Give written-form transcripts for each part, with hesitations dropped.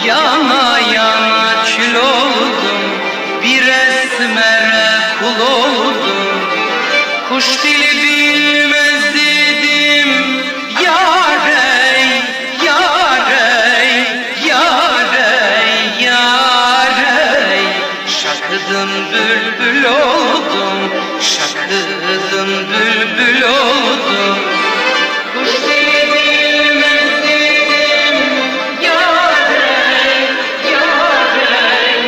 Yana yana kül oldum, bir esmere kul oldum. Kuş dili bilmez dedim, yar ey, yar ey, yar ey, yar ey. Şakıdım bülbül oldum, şakıdım bülbül oldum. Kuş dili bilmez dedim, yar ey, yar ey,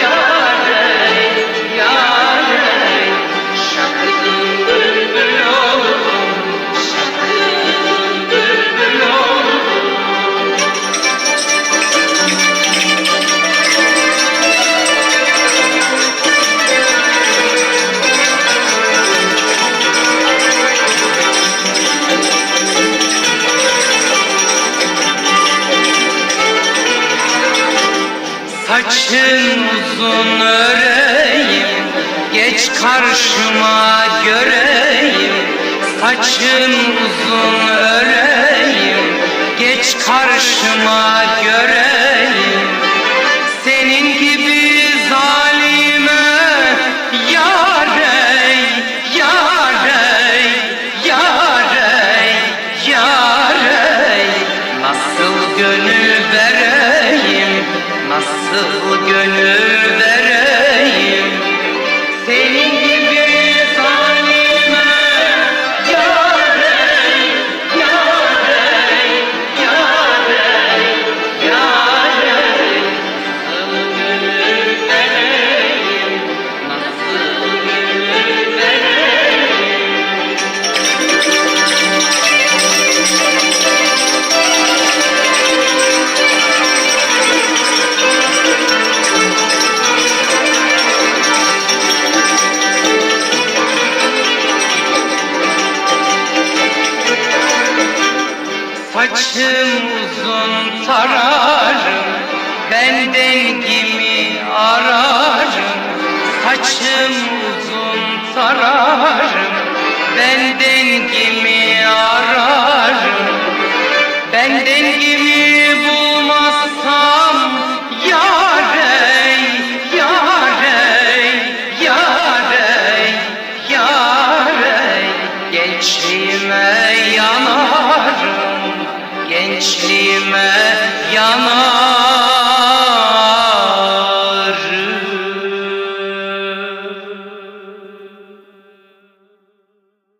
yar ey, yar ey. Şakıdım bülbül oldum, şakıdım bülbül oldum. Saçın uzun öreyim, geç karşıma göreyim. Saçın uzun öreyim, geç karşıma göreyim. Senin gibi zalime yar ey, yar ey, yar ey, yar ey. Nasıl gönül vereyim, nasıl gönül vereyim. Senin gibi zalime yar ey, yar ey, yar ey, yar ey. Nasıl gönül vereyim, nasıl gönül vereyim. Saçım uzun tararım, ben dengimi ararım. Saçım uzun tararım, ben dengimi ararım. Ben dengimi bulmazsam yar ey, yar ey, yar ey, yar ey. Gençliğime yanarım, gençliğime yanarım.